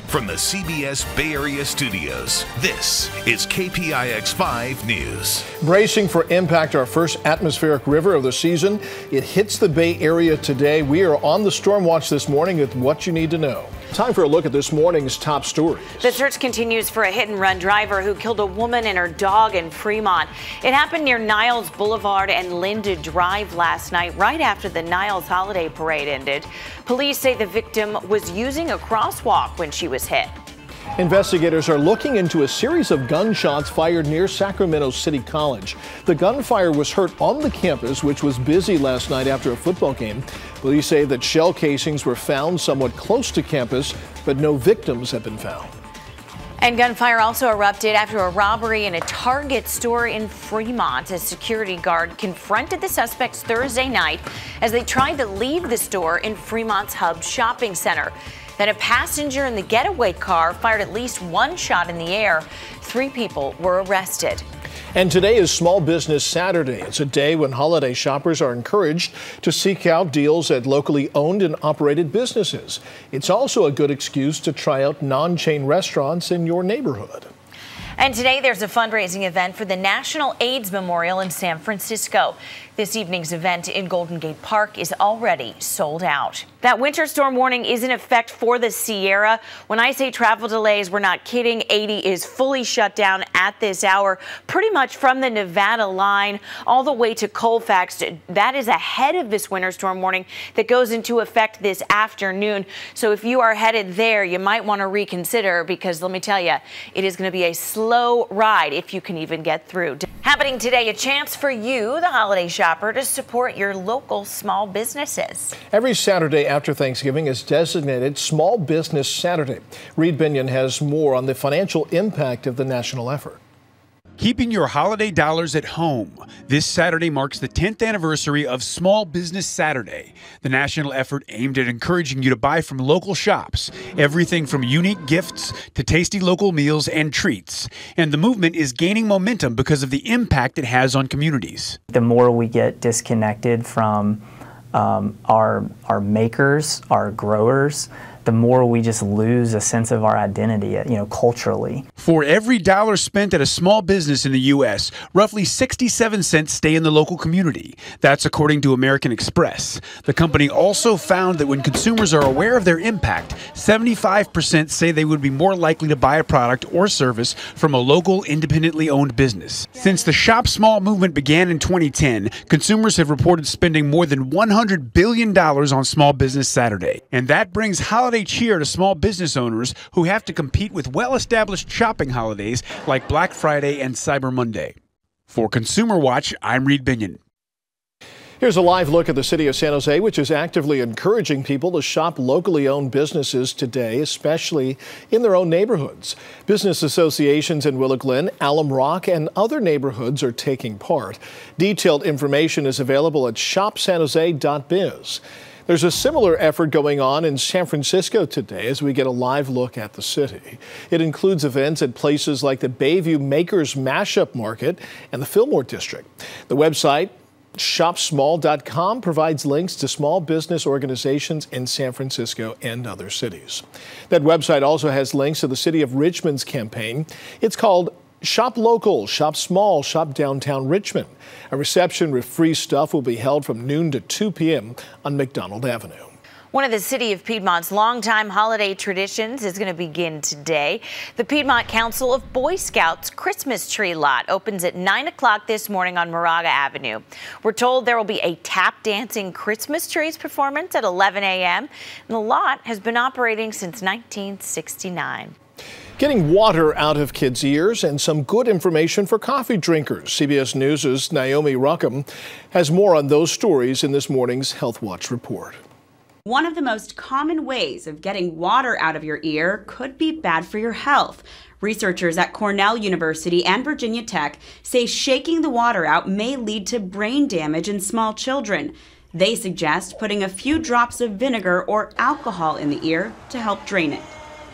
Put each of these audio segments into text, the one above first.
From the CBS Bay Area studios, this is KPIX 5 News. Bracing for impact, our first atmospheric river of the season. It hits the Bay Area today. We are on the storm watch this morning with what you need to know. Time for a look at this morning's top stories. The search continues for a hit-and-run driver who killed a woman and her dog in Fremont. It happened near Niles Boulevard and Linda Drive last night, right after the Niles Holiday Parade ended. Police say the victim was using a crosswalk when she was hit. Investigators are looking into a series of gunshots fired near Sacramento City College. The gunfire was heard on the campus, which was busy last night after a football game. Police say that shell casings were found somewhat close to campus, but no victims have been found. And gunfire also erupted after a robbery in a Target store in Fremont. A security guard confronted the suspects Thursday night as they tried to leave the store in Fremont's Hub shopping center. Then a passenger in the getaway car fired at least one shot in the air. 3 people were arrested. And today is Small Business Saturday. It's a day when holiday shoppers are encouraged to seek out deals at locally owned and operated businesses. It's also a good excuse to try out non-chain restaurants in your neighborhood. And today there's a fundraising event for the National AIDS Memorial in San Francisco. This evening's event in Golden Gate Park is already sold out. That winter storm warning is in effect for the Sierra. When I say travel delays, we're not kidding. 80 is fully shut down at this hour, pretty much from the Nevada line all the way to Colfax. That is ahead of this winter storm warning that goes into effect this afternoon. So if you are headed there, you might want to reconsider, because let me tell you, it is going to be a slow ride if you can even get through. Happening today, a chance for you, the holiday shopper, to support your local small businesses. Every Saturday after Thanksgiving is designated Small Business Saturday. Reed Binion has more on the financial impact of the national effort. Keeping your holiday dollars at home. This Saturday marks the 10th anniversary of Small Business Saturday, the national effort aimed at encouraging you to buy from local shops, everything from unique gifts to tasty local meals and treats. And the movement is gaining momentum because of the impact it has on communities. The more we get disconnected from our makers, our growers, the more we just lose a sense of our identity, culturally. For every dollar spent at a small business in the U.S., roughly 67 cents stay in the local community. That's according to American Express. The company also found that when consumers are aware of their impact, 75% say they would be more likely to buy a product or service from a local, independently owned business. Since the Shop Small movement began in 2010, consumers have reported spending more than $100 billion on Small Business Saturday. And that brings holiday cheer to small business owners who have to compete with well-established shopping holidays like Black Friday and Cyber Monday. For Consumer Watch, I'm Reed Binion. Here's a live look at the city of San Jose, which is actively encouraging people to shop locally owned businesses today, especially in their own neighborhoods. Business associations in Willow Glen, Alum Rock, and other neighborhoods are taking part. Detailed information is available at shopsanjose.biz. There's a similar effort going on in San Francisco today as we get a live look at the city. It includes events at places like the Bayview Makers Mashup Market and the Fillmore District. The website, shopsmall.com, provides links to small business organizations in San Francisco and other cities. That website also has links to the City of Richmond's campaign. It's called Shop Local, Shop Small, Shop Downtown Richmond. A reception with free stuff will be held from noon to 2 p.m. on McDonald Avenue. One of the City of Piedmont's longtime holiday traditions is going to begin today. The Piedmont Council of Boy Scouts Christmas tree lot opens at 9 o'clock this morning on Moraga Avenue. We're told there will be a tap dancing Christmas trees performance at 11 a.m. And the lot has been operating since 1969. Getting water out of kids' ears and some good information for coffee drinkers. CBS News' Naomi Ruckham has more on those stories in this morning's Health Watch report. One of the most common ways of getting water out of your ear could be bad for your health. Researchers at Cornell University and Virginia Tech say shaking the water out may lead to brain damage in small children. They suggest putting a few drops of vinegar or alcohol in the ear to help drain it.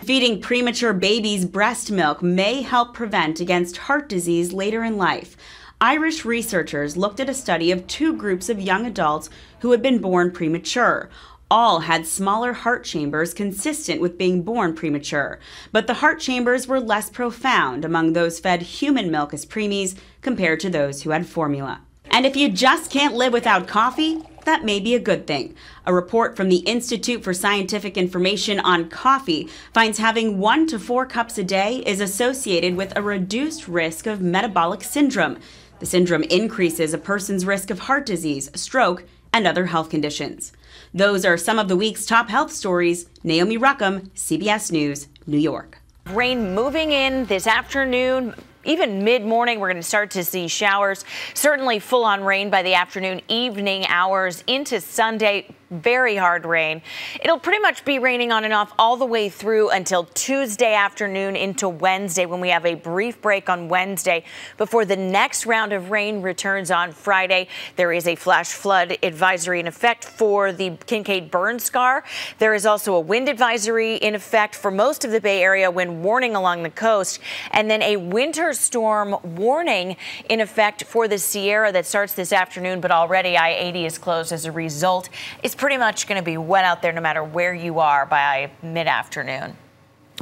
Feeding premature babies breast milk may help prevent against heart disease later in life. Irish researchers looked at a study of 2 groups of young adults who had been born premature. All had smaller heart chambers consistent with being born premature, but the heart chambers were less profound among those fed human milk as preemies compared to those who had formula. And if you just can't live without coffee, that may be a good thing. A report from the Institute for Scientific Information on Coffee finds having 1 to 4 cups a day is associated with a reduced risk of metabolic syndrome. The syndrome increases a person's risk of heart disease, stroke, and other health conditions. Those are some of the week's top health stories. Naomi Ruckham, CBS News, New York. Rain moving in this afternoon. Even mid-morning, we're going to start to see showers. Certainly full-on rain by the afternoon, evening hours into Sunday. Very hard rain. It'll pretty much be raining on and off all the way through until Tuesday afternoon into Wednesday, when we have a brief break on Wednesday before the next round of rain returns on Friday. There is a flash flood advisory in effect for the Kincaid burn scar. There is also a wind advisory in effect for most of the Bay Area, wind warning along the coast, and then a winter storm warning in effect for the Sierra that starts this afternoon, but already I-80 is closed as a result. It's pretty much going to be wet out there no matter where you are by mid-afternoon.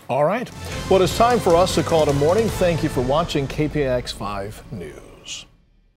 All right. Well, it's time for us to call it a morning. Thank you for watching KPIX 5 News.